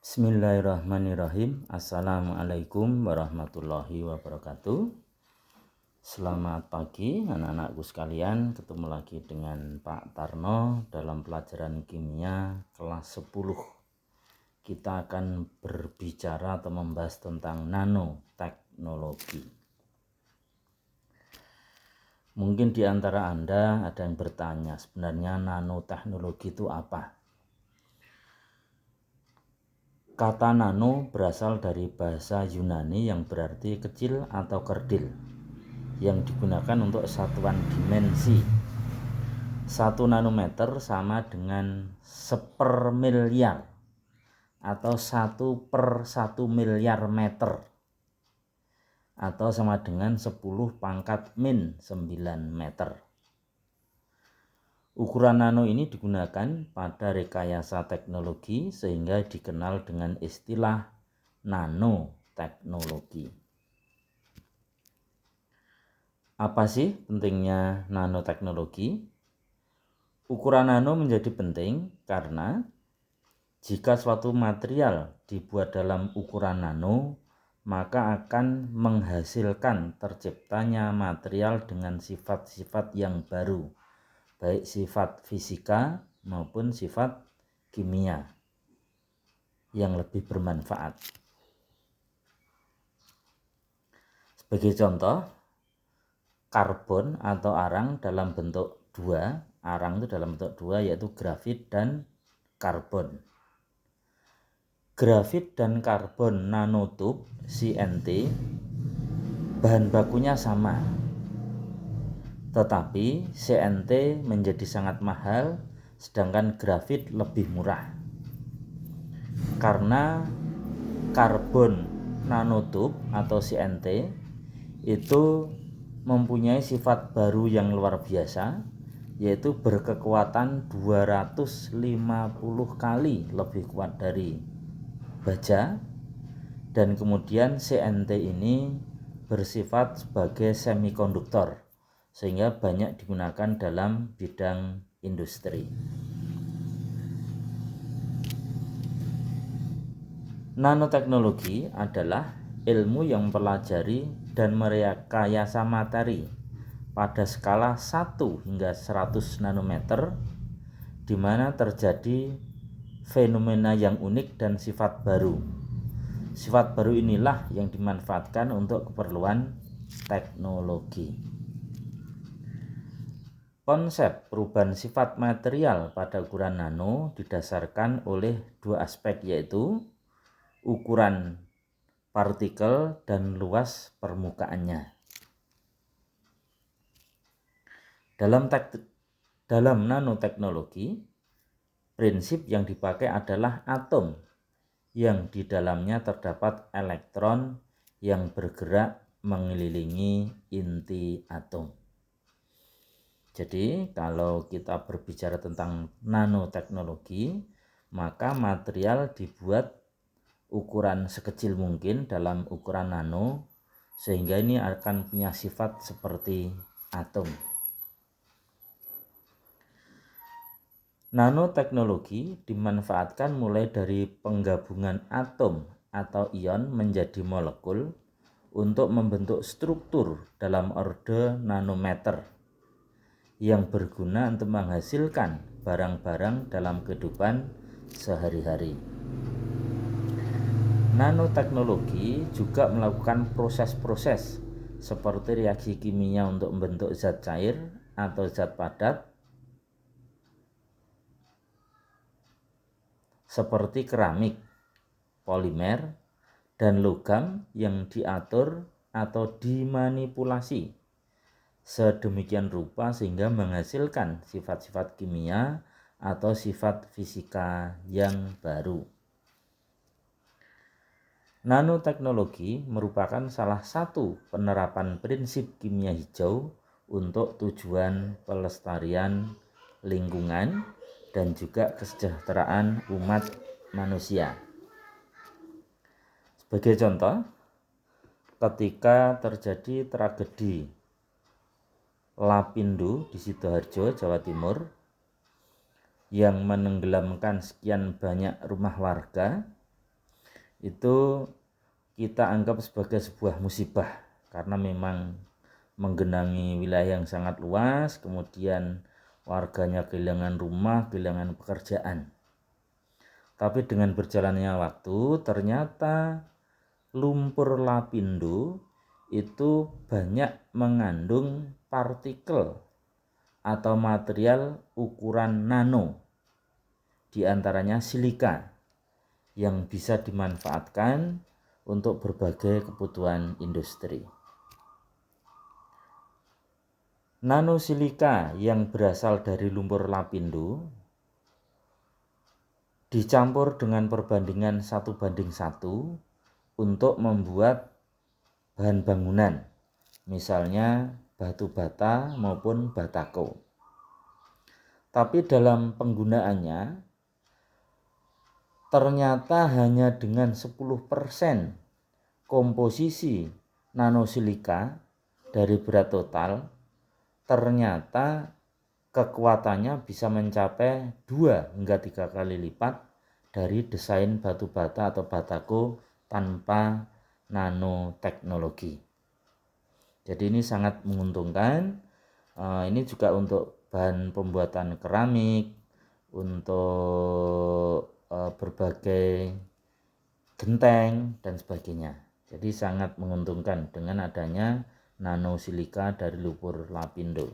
Bismillahirrahmanirrahim. Assalamualaikum warahmatullahi wabarakatuh. Selamat pagi anak-anakku sekalian. Ketemu lagi dengan Pak Tarno dalam pelajaran kimia kelas 10. Kita akan berbicara atau membahas tentang nanoteknologi. Mungkin di antara Anda ada yang bertanya, sebenarnya nanoteknologi itu apa? Kata nano berasal dari bahasa Yunani yang berarti kecil atau kerdil, yang digunakan untuk satuan dimensi. 1 nanometer sama dengan 1/miliar atau 1/1 miliar meter, atau sama dengan 10⁻⁹ meter. Ukuran nano ini digunakan pada rekayasa teknologi sehingga dikenal dengan istilah nanoteknologi. Apa sih pentingnya nanoteknologi? Ukuran nano menjadi penting karena jika suatu material dibuat dalam ukuran nano, maka akan menghasilkan terciptanya material dengan sifat-sifat yang baru, baik sifat fisika maupun sifat kimia yang lebih bermanfaat. Sebagai contoh, karbon atau arang dalam bentuk dua, yaitu grafit dan karbon. Grafit dan karbon nanotube CNT bahan bakunya sama, tetapi CNT menjadi sangat mahal sedangkan grafit lebih murah. Karena karbon nanotube atau CNT itu mempunyai sifat baru yang luar biasa, yaitu berkekuatan 250 kali lebih kuat dari baja, dan kemudian CNT ini bersifat sebagai semikonduktor sehingga banyak digunakan dalam bidang industri. Nanoteknologi adalah ilmu yang mempelajari dan merekayasa materi pada skala 1 hingga 100 nanometer, di mana terjadi fenomena yang unik dan sifat baru. Sifat baru inilah yang dimanfaatkan untuk keperluan teknologi. Konsep perubahan sifat material pada ukuran nano didasarkan oleh dua aspek, yaitu ukuran partikel dan luas permukaannya. Dalam nanoteknologi, prinsip yang dipakai adalah atom yang di dalamnya terdapat elektron yang bergerak mengelilingi inti atom. Jadi kalau kita berbicara tentang nanoteknologi, maka material dibuat ukuran sekecil mungkin dalam ukuran nano, sehingga ini akan punya sifat seperti atom. Nanoteknologi dimanfaatkan mulai dari penggabungan atom atau ion menjadi molekul untuk membentuk struktur dalam orde nanometer yang berguna untuk menghasilkan barang-barang dalam kehidupan sehari-hari. Nanoteknologi juga melakukan proses-proses seperti reaksi kimia untuk membentuk zat cair atau zat padat seperti keramik, polimer, dan logam yang diatur atau dimanipulasi sedemikian rupa sehingga menghasilkan sifat-sifat kimia atau sifat fisika yang baru. Nanoteknologi merupakan salah satu penerapan prinsip kimia hijau untuk tujuan pelestarian lingkungan dan juga kesejahteraan umat manusia. Sebagai contoh, ketika terjadi tragedi Lapindo di Sidoarjo, Jawa Timur, yang menenggelamkan sekian banyak rumah warga, itu kita anggap sebagai sebuah musibah karena memang menggenangi wilayah yang sangat luas, kemudian warganya kehilangan rumah, kehilangan pekerjaan. Tapi dengan berjalannya waktu ternyata lumpur lapindo itu banyak mengandung partikel atau material ukuran nano, di antaranya silika, yang bisa dimanfaatkan untuk berbagai kebutuhan industri. Nanosilika yang berasal dari lumpur lapindo dicampur dengan perbandingan 1:1 untuk membuat bahan bangunan, misalnya batu bata maupun batako. Tapi dalam penggunaannya ternyata hanya dengan 10% komposisi nanosilika dari berat total, ternyata kekuatannya bisa mencapai 2 hingga 3 kali lipat dari desain batu bata atau batako tanpa nanoteknologi. Jadi ini sangat menguntungkan. Ini juga untuk bahan pembuatan keramik, untuk berbagai genteng dan sebagainya. Jadi sangat menguntungkan dengan adanya nanosilika dari lumpur lapindo.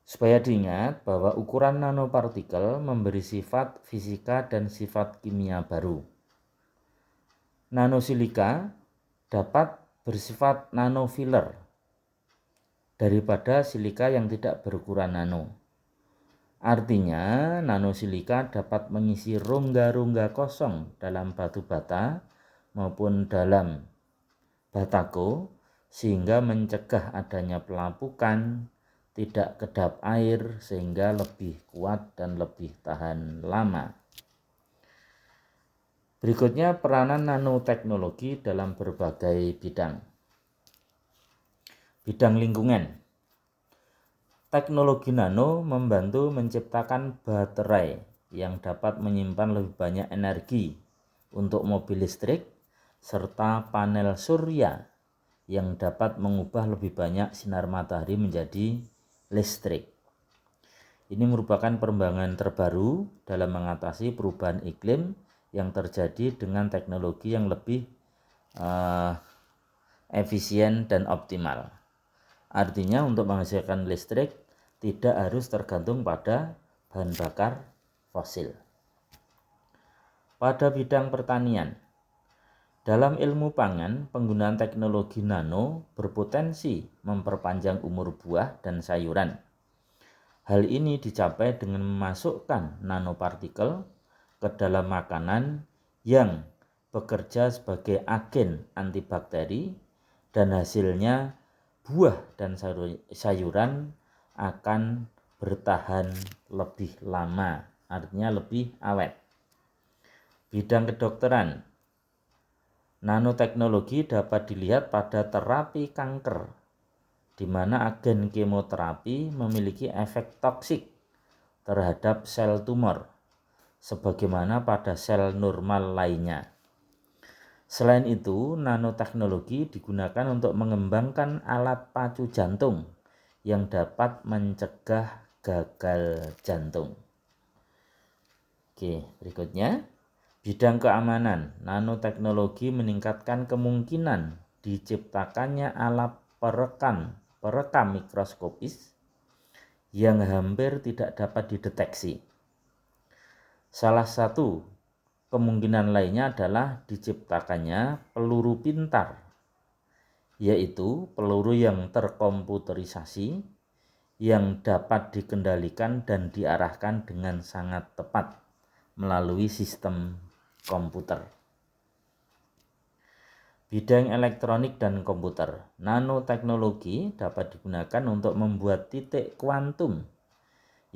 Supaya diingat bahwa ukuran nanopartikel memberi sifat fisika dan sifat kimia baru. Nanosilika dapat bersifat nanofiller daripada silika yang tidak berukuran nano. Artinya nanosilika dapat mengisi rongga-rongga kosong dalam batu bata maupun dalam batako sehingga mencegah adanya pelapukan, tidak kedap air sehingga lebih kuat dan lebih tahan lama. Berikutnya peranan nanoteknologi dalam berbagai bidang. Bidang lingkungan. Teknologi nano membantu menciptakan baterai yang dapat menyimpan lebih banyak energi untuk mobil listrik serta panel surya yang dapat mengubah lebih banyak sinar matahari menjadi listrik. Ini merupakan perkembangan terbaru dalam mengatasi perubahan iklim yang terjadi dengan teknologi yang lebih efisien dan optimal. Artinya untuk menghasilkan listrik tidak harus tergantung pada bahan bakar fosil. Pada bidang pertanian, dalam ilmu pangan, penggunaan teknologi nano berpotensi memperpanjang umur buah dan sayuran. Hal ini dicapai dengan memasukkan nanopartikel ke dalam makanan yang bekerja sebagai agen antibakteri, dan hasilnya buah dan sayuran akan bertahan lebih lama, artinya lebih awet. Bidang kedokteran, nanoteknologi dapat dilihat pada terapi kanker, di mana agen kemoterapi memiliki efek toksik terhadap sel tumor, sebagaimana pada sel normal lainnya. Selain itu, nanoteknologi digunakan untuk mengembangkan alat pacu jantung yang dapat mencegah gagal jantung. Oke, berikutnya, bidang keamanan. Nanoteknologi meningkatkan kemungkinan diciptakannya alat perekam mikroskopis yang hampir tidak dapat dideteksi. Salah satu kemungkinan lainnya adalah diciptakannya peluru pintar, yaitu peluru yang terkomputerisasi yang dapat dikendalikan dan diarahkan dengan sangat tepat melalui sistem komputer. Bidang elektronik dan komputer. Nanoteknologi dapat digunakan untuk membuat titik kuantum,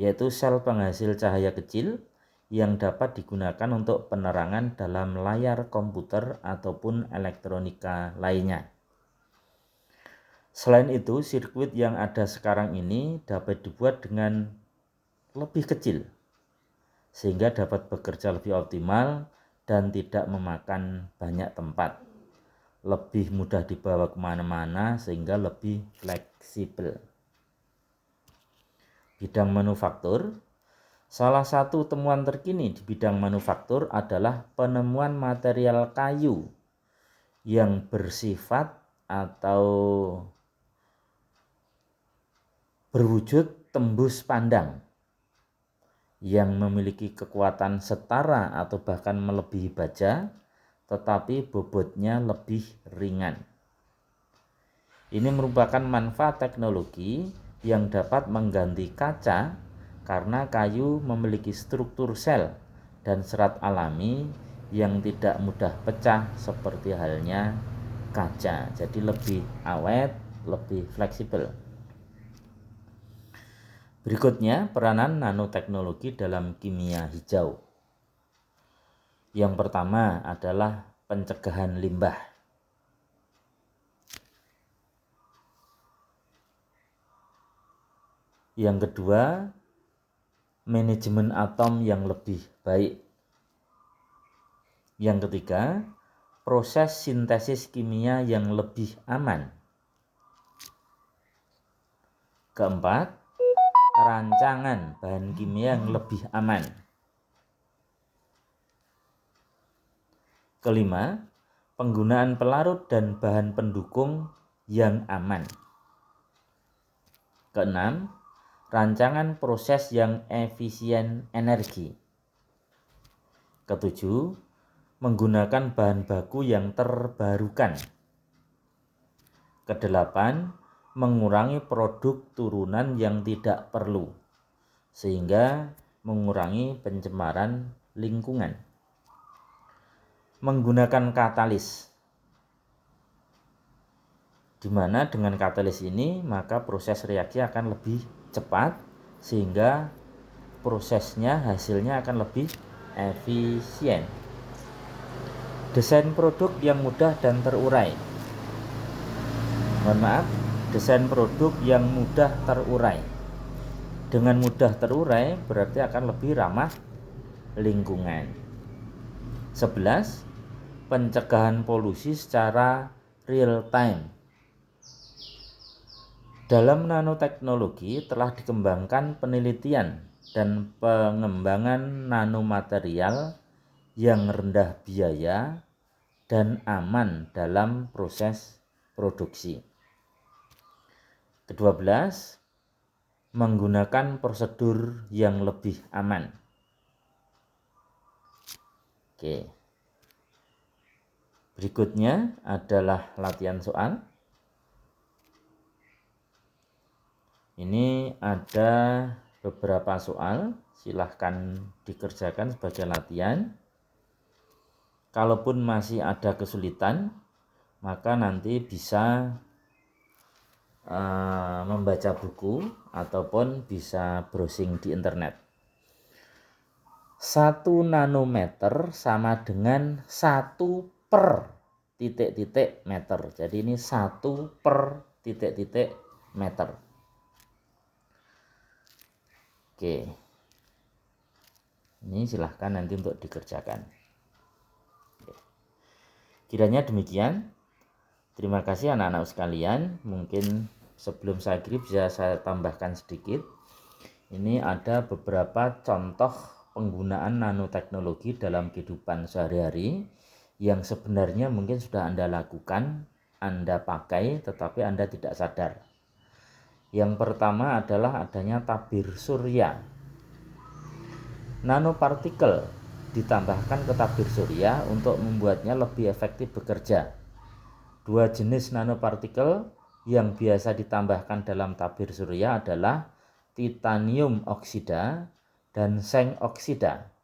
yaitu sel penghasil cahaya kecil yang dapat digunakan untuk penerangan dalam layar komputer ataupun elektronika lainnya. Selain itu, sirkuit yang ada sekarang ini dapat dibuat dengan lebih kecil, sehingga dapat bekerja lebih optimal dan tidak memakan banyak tempat, lebih mudah dibawa kemana-mana sehingga lebih fleksibel. Bidang manufaktur. Salah satu temuan terkini di bidang manufaktur adalah penemuan material kayu yang bersifat atau berwujud tembus pandang, yang memiliki kekuatan setara atau bahkan melebihi baja, tetapi bobotnya lebih ringan. Ini merupakan manfaat teknologi yang dapat mengganti kaca karena kayu memiliki struktur sel dan serat alami yang tidak mudah pecah seperti halnya kaca. Jadi lebih awet, lebih fleksibel. Berikutnya, peranan nanoteknologi dalam kimia hijau. Yang pertama adalah pencegahan limbah. Yang kedua, manajemen atom yang lebih baik. Yang ketiga, proses sintesis kimia yang lebih aman. Keempat, rancangan bahan kimia yang lebih aman. Kelima, penggunaan pelarut dan bahan pendukung yang aman. Keenam, rancangan proses yang efisien energi. Ketujuh, menggunakan bahan baku yang terbarukan. Kedelapan, mengurangi produk turunan yang tidak perlu, sehingga mengurangi pencemaran lingkungan. Menggunakan katalis, di mana dengan katalis ini maka proses reaksi akan lebih cepat sehingga prosesnya, hasilnya akan lebih efisien. Desain produk yang mudah dan terurai. Desain produk yang mudah terurai. Dengan mudah terurai berarti akan lebih ramah lingkungan. 11. Pencegahan polusi secara real time. Dalam nanoteknologi telah dikembangkan penelitian dan pengembangan nanomaterial yang rendah biaya dan aman dalam proses produksi. Ke-12, menggunakan prosedur yang lebih aman. Oke. Berikutnya adalah latihan soal. Ini ada beberapa soal, silahkan dikerjakan sebagai latihan. Kalaupun masih ada kesulitan, maka nanti bisa membaca buku ataupun bisa browsing di internet. 1 nanometer sama dengan 1 per titik-titik meter. Jadi ini 1 per titik-titik meter. Oke, ini silahkan nanti untuk dikerjakan. Kiranya demikian. Terima kasih anak-anak sekalian. Mungkin sebelum saya akhiri bisa saya tambahkan sedikit. Ini ada beberapa contoh penggunaan nanoteknologi dalam kehidupan sehari-hari yang sebenarnya mungkin sudah Anda lakukan, Anda pakai, tetapi Anda tidak sadar. Yang pertama adalah adanya tabir surya. Nanopartikel ditambahkan ke tabir surya untuk membuatnya lebih efektif bekerja. 2 jenis nanopartikel yang biasa ditambahkan dalam tabir surya adalah titanium oksida dan seng oksida.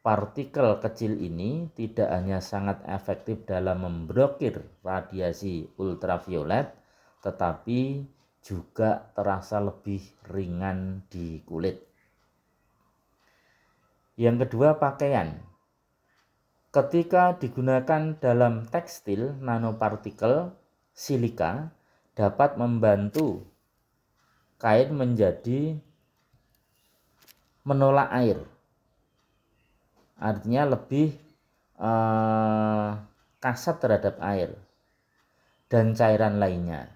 Partikel kecil ini tidak hanya sangat efektif dalam memblokir radiasi ultraviolet, tetapi juga terasa lebih ringan di kulit. Yang kedua, pakaian. Ketika digunakan dalam tekstil, nanopartikel silika dapat membantu kain menjadi menolak air. Artinya lebih kasat terhadap air dan cairan lainnya.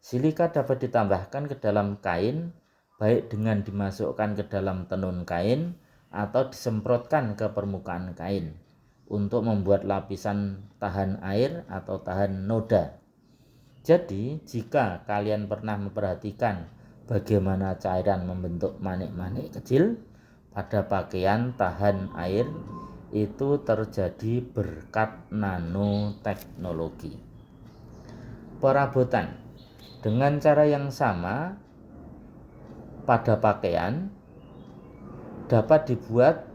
Silika dapat ditambahkan ke dalam kain baik dengan dimasukkan ke dalam tenun kain atau disemprotkan ke permukaan kain untuk membuat lapisan tahan air atau tahan noda. Jadi, jika kalian pernah memperhatikan bagaimana cairan membentuk manik-manik kecil pada pakaian tahan air, itu terjadi berkat nanoteknologi. Perabotan dengan cara yang sama pada pakaian dapat dibuat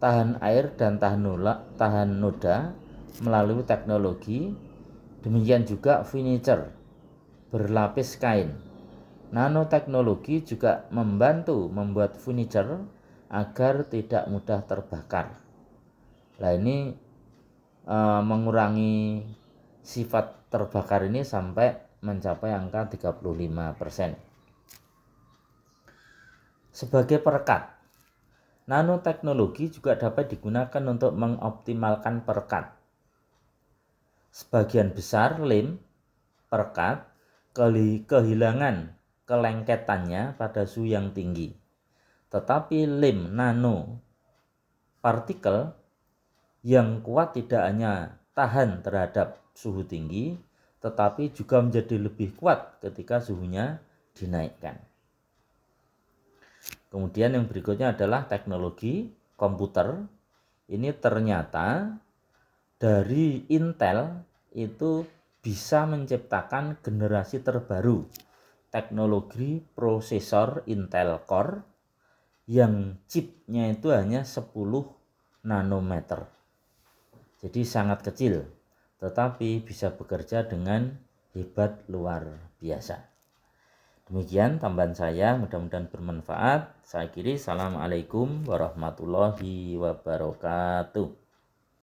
tahan air dan tahan noda melalui teknologi. Demikian juga furniture berlapis kain. Nanoteknologi juga membantu membuat furniture agar tidak mudah terbakar. Nah, ini mengurangi sifat terbakar ini sampai mencapai angka 35%. Sebagai perekat, nanoteknologi juga dapat digunakan untuk mengoptimalkan perekat. Sebagian besar lem perekat kehilangan kelengketannya pada suhu yang tinggi. Tetapi lem nano partikel yang kuat tidak hanya tahan terhadap suhu tinggi, tetapi juga menjadi lebih kuat ketika suhunya dinaikkan. Kemudian yang berikutnya adalah teknologi komputer. Ini ternyata dari Intel itu bisa menciptakan generasi terbaru teknologi prosesor Intel Core yang chipnya itu hanya 10 nanometer. Jadi sangat kecil, tetapi bisa bekerja dengan hebat luar biasa. Demikian tambahan saya, mudah-mudahan bermanfaat. Saya akhiri, assalamualaikum warahmatullahi wabarakatuh.